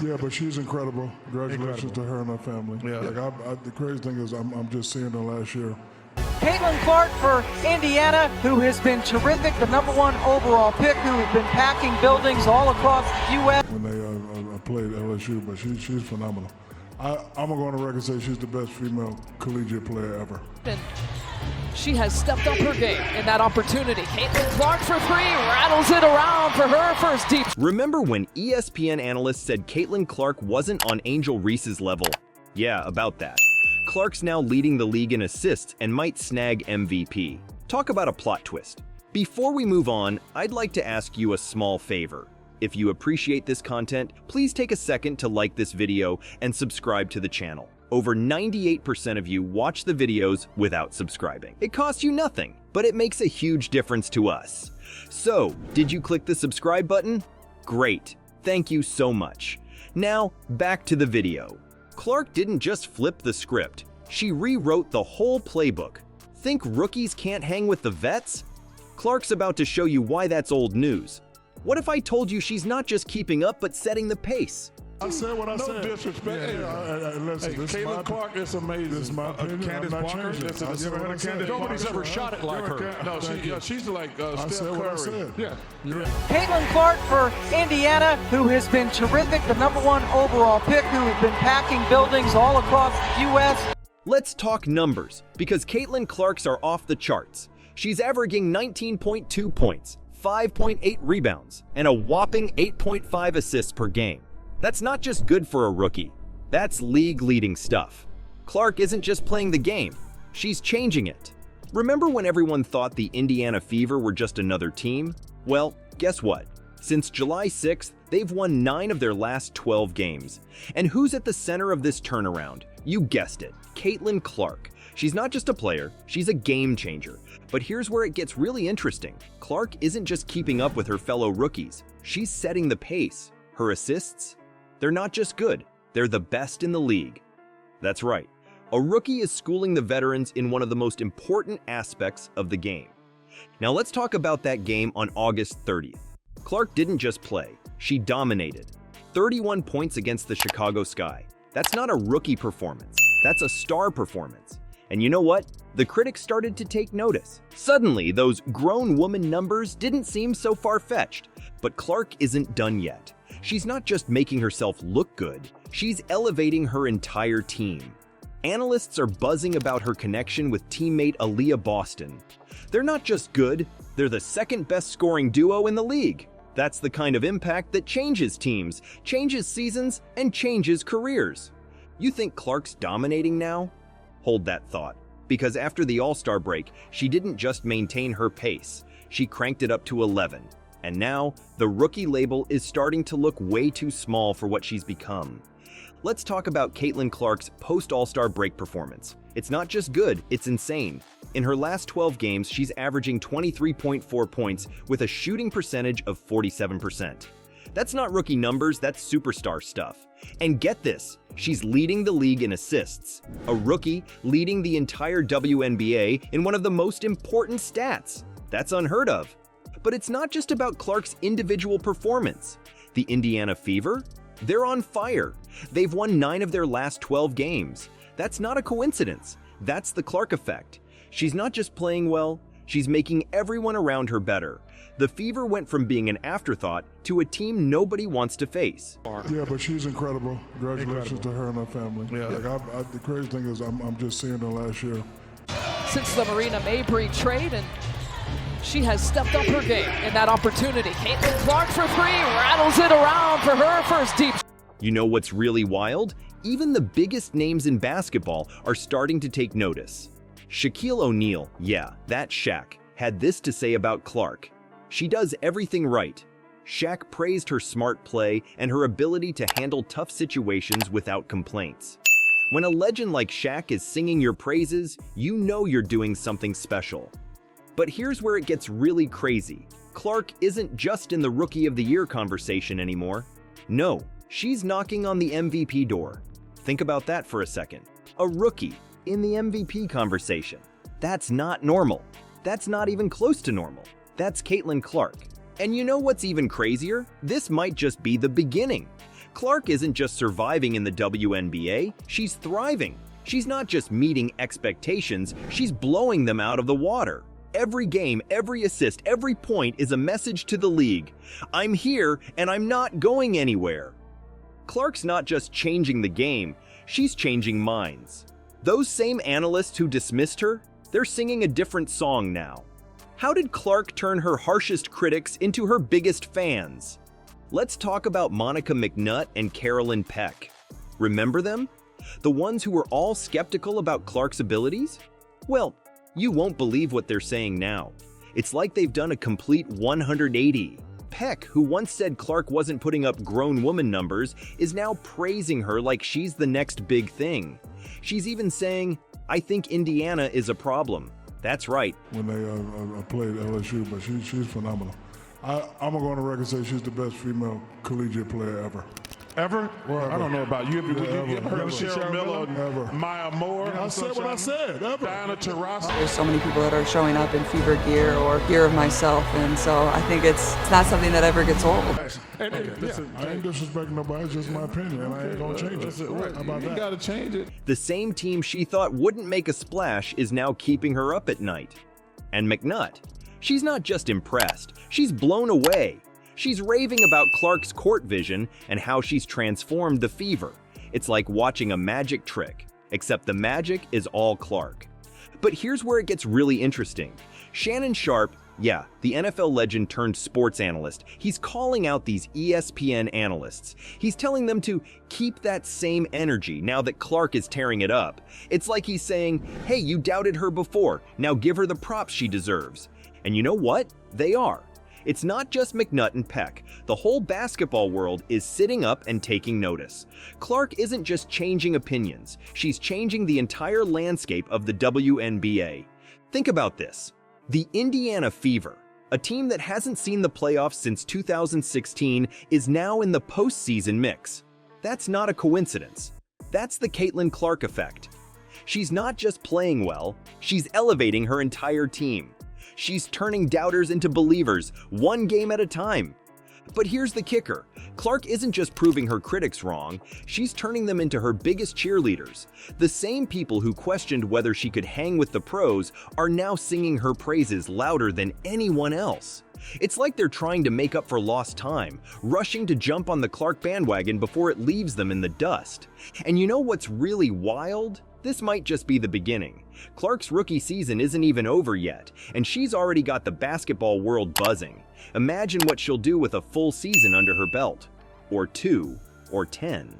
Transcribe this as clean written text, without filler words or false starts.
Yeah, but she's incredible. Congratulations to her and her family. Yeah. Like the crazy thing is I'm just seeing her last year. Caitlin Clark for Indiana, who has been terrific, the #1 overall pick, who has been packing buildings all across the U.S. When they played LSU, but she's phenomenal. I'm going to go on the record and say she's the best female collegiate player ever. And she has stepped up her game in that opportunity. Caitlin Clark for three, rattles it around for her first deep. Remember when ESPN analysts said Caitlin Clark wasn't on Angel Reese's level? Yeah, about that. Clark's now leading the league in assists and might snag MVP. Talk about a plot twist. Before we move on, I'd like to ask you a small favor. If you appreciate this content, please take a second to like this video and subscribe to the channel. Over 98% of you watch the videos without subscribing. It costs you nothing, but it makes a huge difference to us. So, did you click the subscribe button? Great, thank you so much. Now, back to the video. Clark didn't just flip the script, she rewrote the whole playbook. Think rookies can't hang with the vets? Clark's about to show you why that's old news. What if I told you she's not just keeping up, but setting the pace? I said what I said. No disrespect. Listen, Caitlin Clark is amazing. This is my opinion. Candace I'm not Parker. changing it. I said what I said. Nobody's Parker. ever shot it like her. No, she's like I Steph said what I Curry. said. Yeah. Caitlin Clark for Indiana, who has been terrific, the #1 overall pick, who has been packing buildings all across the U.S. Let's talk numbers, because Caitlin Clark's are off the charts. She's averaging 19.2 points, 5.8 rebounds, and a whopping 8.5 assists per game. That's not just good for a rookie. That's league-leading stuff. Clark isn't just playing the game, she's changing it. Remember when everyone thought the Indiana Fever were just another team? Well, guess what? Since July 6th, they've won 9 of their last 12 games. And who's at the center of this turnaround? You guessed it, Caitlin Clark. She's not just a player, she's a game changer. But here's where it gets really interesting. Clark isn't just keeping up with her fellow rookies, she's setting the pace. Her assists? They're not just good, they're the best in the league. That's right, a rookie is schooling the veterans in one of the most important aspects of the game. Now let's talk about that game on August 30th. Clark didn't just play, she dominated. 31 points against the Chicago Sky. That's not a rookie performance, that's a star performance. And you know what? The critics started to take notice. Suddenly, those grown woman numbers didn't seem so far-fetched. But Clark isn't done yet. She's not just making herself look good, she's elevating her entire team. Analysts are buzzing about her connection with teammate Aaliyah Boston. They're not just good, they're the second best scoring duo in the league. That's the kind of impact that changes teams, changes seasons, and changes careers. You think Clark's dominating now? Hold that thought, because after the All-Star break, she didn't just maintain her pace, she cranked it up to 11. And now, the rookie label is starting to look way too small for what she's become. Let's talk about Caitlin Clark's post-All-Star break performance. It's not just good, it's insane. In her last 12 games, she's averaging 23.4 points with a shooting percentage of 47%. That's not rookie numbers, that's superstar stuff. And get this, she's leading the league in assists. A rookie leading the entire WNBA in one of the most important stats. That's unheard of. But it's not just about Clark's individual performance. The Indiana Fever? They're on fire. They've won 9 of their last 12 games. That's not a coincidence. That's the Clark effect. She's not just playing well, she's making everyone around her better. The Fever went from being an afterthought to a team nobody wants to face. Yeah, but she's incredible. Congratulations to her and her family. Yeah. Like the crazy thing is I'm just seeing her last year. Since the Marina Mabry trade, and she has stepped up her game in that opportunity. Caitlin Clark for three, rattles it around for her first deep. You know what's really wild? Even the biggest names in basketball are starting to take notice. Shaquille O'Neal, yeah, that Shaq, had this to say about Clark. She does everything right. Shaq praised her smart play and her ability to handle tough situations without complaints. When a legend like Shaq is singing your praises, you know you're doing something special. But here's where it gets really crazy. Clark isn't just in the Rookie of the Year conversation anymore. No, she's knocking on the MVP door. Think about that for a second. A rookie in the MVP conversation. That's not normal. That's not even close to normal. That's Caitlin Clark. And you know what's even crazier? This might just be the beginning. Clark isn't just surviving in the WNBA, she's thriving. She's not just meeting expectations, she's blowing them out of the water. Every game, every assist, every point is a message to the league. I'm here and I'm not going anywhere. Clark's not just changing the game, she's changing minds. Those same analysts who dismissed her, they're singing a different song now. How did Clark turn her harshest critics into her biggest fans? Let's talk about Monica McNutt and Carolyn Peck. Remember them? The ones who were all skeptical about Clark's abilities? Well, you won't believe what they're saying now. It's like they've done a complete 180. Peck, who once said Clark wasn't putting up grown woman numbers, is now praising her like she's the next big thing. She's even saying, "I think Indiana is a problem." That's right. When they played LSU, but she's phenomenal. I'm going to go on the record and say she's the best female collegiate player ever. Ever? Well, I don't know about you. Have you ever. heard of Cheryl Miller, Ever. Maya Moore? I said what I said. Ever. Diana Taurasi. There's so many people that are showing up in fever gear or gear of myself, and so I think it's not something that ever gets old. I ain't disrespecting nobody, it's just my opinion, and I ain't going to change it. How about You that? got to change it. The same team she thought wouldn't make a splash is now keeping her up at night. And McNutt, she's not just impressed, she's blown away. She's raving about Clark's court vision and how she's transformed the Fever. It's like watching a magic trick, except the magic is all Clark. But here's where it gets really interesting. Shannon Sharpe, yeah, the NFL legend turned sports analyst, he's calling out these ESPN analysts. He's telling them to keep that same energy now that Clark is tearing it up. It's like he's saying, hey, you doubted her before, now give her the props she deserves. And you know what? They are. It's not just McNutt and Peck. The whole basketball world is sitting up and taking notice. Clark isn't just changing opinions, she's changing the entire landscape of the WNBA. Think about this. The Indiana Fever, a team that hasn't seen the playoffs since 2016, is now in the postseason mix. That's not a coincidence. That's the Caitlin Clark effect. She's not just playing well, she's elevating her entire team. She's turning doubters into believers, one game at a time. But here's the kicker. Clark isn't just proving her critics wrong, she's turning them into her biggest cheerleaders. The same people who questioned whether she could hang with the pros are now singing her praises louder than anyone else. It's like they're trying to make up for lost time, rushing to jump on the Clark bandwagon before it leaves them in the dust. And you know what's really wild? This might just be the beginning. Clark's rookie season isn't even over yet, and she's already got the basketball world buzzing. Imagine what she'll do with a full season under her belt. Or 2, or 10.